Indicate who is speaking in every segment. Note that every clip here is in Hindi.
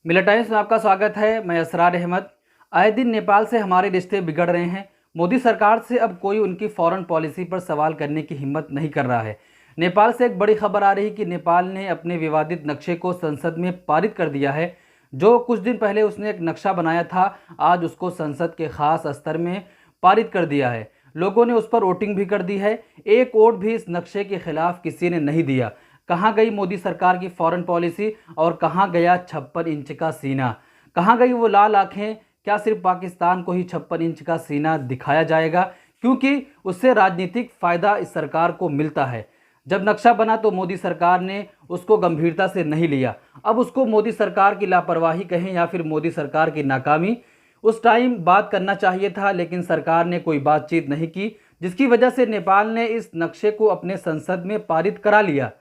Speaker 1: मिलत टाइम्स में आपका स्वागत है। मैं असरार अहमद। आए दिन नेपाल से हमारे रिश्ते बिगड़ रहे हैं। मोदी सरकार से अब कोई उनकी फॉरेन पॉलिसी पर सवाल करने की हिम्मत नहीं कर रहा है। नेपाल से एक बड़ी खबर आ रही कि नेपाल ने अपने विवादित नक्शे को संसद में पारित कर दिया है। जो कुछ दिन पहले उसने एक नक्शा बनाया था, आज उसको संसद के खास स्तर में पारित कर दिया है। लोगों ने उस पर वोटिंग भी कर दी है। एक वोट भी इस नक्शे के खिलाफ किसी ने नहीं दिया। कहाँ गई मोदी सरकार की फॉरेन पॉलिसी और कहाँ गया 56 इंच का सीना? कहाँ गई वो लाल आंखें? क्या सिर्फ पाकिस्तान को ही 56 इंच का सीना दिखाया जाएगा, क्योंकि उससे राजनीतिक फ़ायदा इस सरकार को मिलता है? जब नक्शा बना तो मोदी सरकार ने उसको गंभीरता से नहीं लिया। अब उसको मोदी सरकार की लापरवाही कहें या फिर मोदी सरकार की नाकामी, उस टाइम बात करना चाहिए था, लेकिन सरकार ने कोई बातचीत नहीं की, जिसकी वजह से नेपाल ने इस नक्शे को अपने संसद में पारित करा लिया।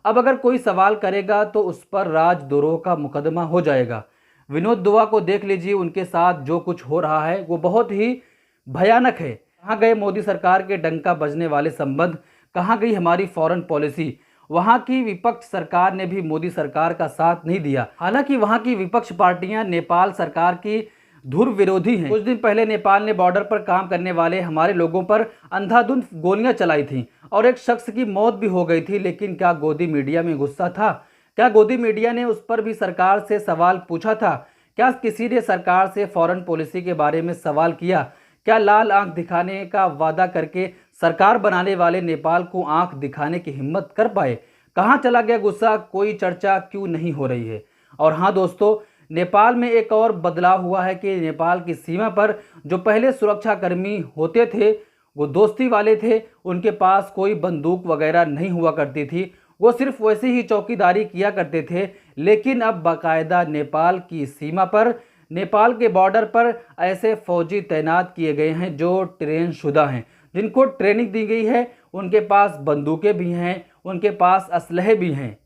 Speaker 1: अब अगर कोई सवाल करेगा तो उस पर राजद्रोह का मुकदमा हो जाएगा। विनोद दुआ को देख लीजिए, उनके साथ जो कुछ हो रहा है वो बहुत ही भयानक है। कहाँ गए मोदी सरकार के डंका बजने वाले संबंध? कहाँ गई हमारी फॉरेन पॉलिसी? वहाँ की विपक्ष सरकार ने भी मोदी सरकार का साथ नहीं दिया। हालांकि वहाँ की विपक्ष पार्टियां नेपाल सरकार की धुर विरोधी हैं। कुछ दिन पहले नेपाल ने बॉर्डर पर काम करने वाले हमारे लोगों पर अंधाधुंध गोलियां चलाई थीं और एक शख्स की मौत भी हो गई थी। लेकिन क्या गोदी मीडिया में गुस्सा था? क्या गोदी मीडिया ने उस पर भी सरकार से सवाल पूछा था? क्या किसी ने सरकार से फॉरेन पॉलिसी के बारे में सवाल किया? क्या लाल आंख दिखाने का वादा करके सरकार बनाने वाले नेपाल को आंख दिखाने की हिम्मत कर पाए? कहाँ चला गया गुस्सा? कोई चर्चा क्यों नहीं हो रही है? और हाँ दोस्तों, नेपाल में एक और बदलाव हुआ है कि नेपाल की सीमा पर जो पहले सुरक्षाकर्मी होते थे वो दोस्ती वाले थे। उनके पास कोई बंदूक वगैरह नहीं हुआ करती थी, वो सिर्फ वैसे ही चौकीदारी किया करते थे। लेकिन अब बाकायदा नेपाल की सीमा पर, नेपाल के बॉर्डर पर ऐसे फौजी तैनात किए गए हैं जो ट्रेन शुदा हैं, जिनको ट्रेनिंग दी गई है। उनके पास बंदूकें भी हैं, उनके पास असलहे भी हैं।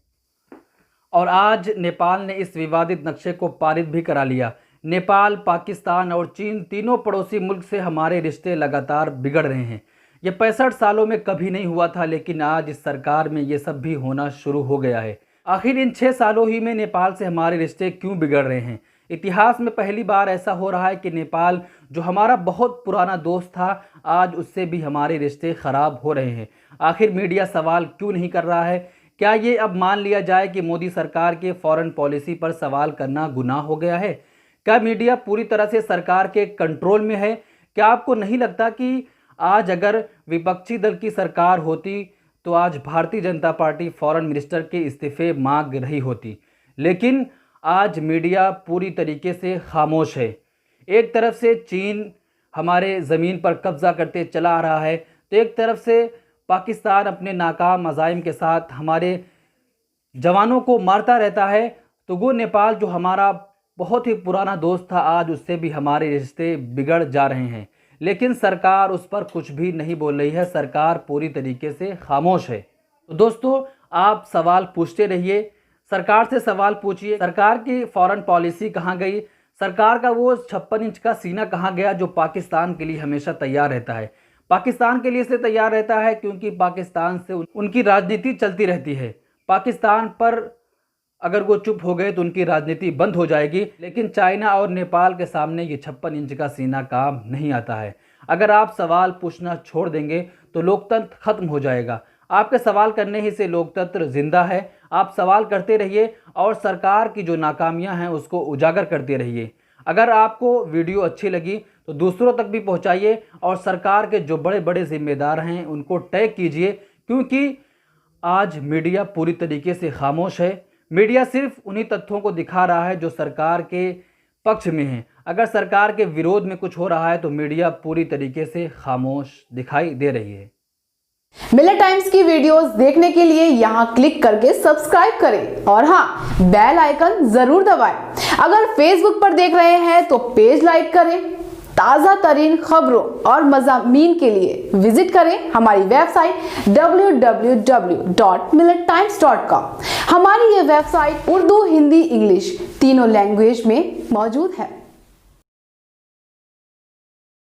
Speaker 1: और आज नेपाल ने इस विवादित नक्शे को पारित भी करा लिया। नेपाल, पाकिस्तान और चीन तीनों पड़ोसी मुल्क से हमारे रिश्ते लगातार बिगड़ रहे हैं। ये 65 सालों में कभी नहीं हुआ था, लेकिन आज इस सरकार में ये सब भी होना शुरू हो गया है। आखिर इन 6 सालों ही में नेपाल से हमारे रिश्ते क्यों बिगड़ रहे हैं? इतिहास में पहली बार ऐसा हो रहा है कि नेपाल, जो हमारा बहुत पुराना दोस्त था, आज उससे भी हमारे रिश्ते ख़राब हो रहे हैं। आखिर मीडिया सवाल क्यों नहीं कर रहा है? क्या ये अब मान लिया जाए कि मोदी सरकार के फॉरेन पॉलिसी पर सवाल करना गुनाह हो गया है? क्या मीडिया पूरी तरह से सरकार के कंट्रोल में है? क्या आपको नहीं लगता कि आज अगर विपक्षी दल की सरकार होती तो आज Bharatiya Janata party foreign minister के इस्तीफे मांग रही होती? लेकिन आज मीडिया पूरी तरीके से खामोश है। एक तरफ से चीन हमारे ज़मीन पर कब्जा करते चला आ रहा है, तो एक तरफ से पाकिस्तान अपने नाकाम अज़ाइम के साथ हमारे जवानों को मारता रहता है। तो वो नेपाल, जो हमारा बहुत ही पुराना दोस्त था, आज उससे भी हमारे रिश्ते बिगड़ जा रहे हैं। लेकिन सरकार उस पर कुछ भी नहीं बोल रही है। सरकार पूरी तरीके से खामोश है। तो दोस्तों, आप सवाल पूछते रहिए, सरकार से सवाल पूछिए। सरकार की फॉरेन पॉलिसी कहाँ गई? सरकार का वो 56 इंच का सीना कहाँ गया जो पाकिस्तान के लिए हमेशा तैयार रहता है? पाकिस्तान के लिए इसलिए तैयार रहता है क्योंकि पाकिस्तान से उनकी राजनीति चलती रहती है। पाकिस्तान पर अगर वो चुप हो गए तो उनकी राजनीति बंद हो जाएगी। लेकिन चाइना और नेपाल के सामने ये 56 इंच का सीना काम नहीं आता है। अगर आप सवाल पूछना छोड़ देंगे तो लोकतंत्र खत्म हो जाएगा। आपके सवाल करने ही से लोकतंत्र जिंदा है। आप सवाल करते रहिए और सरकार की जो नाकामियां हैं उसको उजागर करते रहिए। अगर आपको वीडियो अच्छी लगी तो दूसरों तक भी पहुंचाइए और सरकार के जो बड़े बड़े जिम्मेदार हैं उनको टैग कीजिए, क्योंकि आज मीडिया पूरी तरीके से खामोश है। मीडिया सिर्फ उन्हीं तथ्यों को दिखा रहा है जो सरकार के पक्ष में हैं। अगर सरकार के विरोध में कुछ हो रहा है तो मीडिया पूरी तरीके से खामोश दिखाई दे रही है।
Speaker 2: मिलत टाइम्स की वीडियोस देखने के लिए यहाँ क्लिक करके सब्सक्राइब करें और हाँ, बेल आइकन जरूर दबाएं। अगर फेसबुक पर देख रहे हैं तो पेज लाइक करें। ताज़ा तरीन खबरों और मज़ामीन के लिए विजिट करें हमारी वेबसाइट www.millettimes.com। हमारी ये वेबसाइट उर्दू, हिंदी, इंग्लिश तीनों लैंग्वेज में मौजूद है।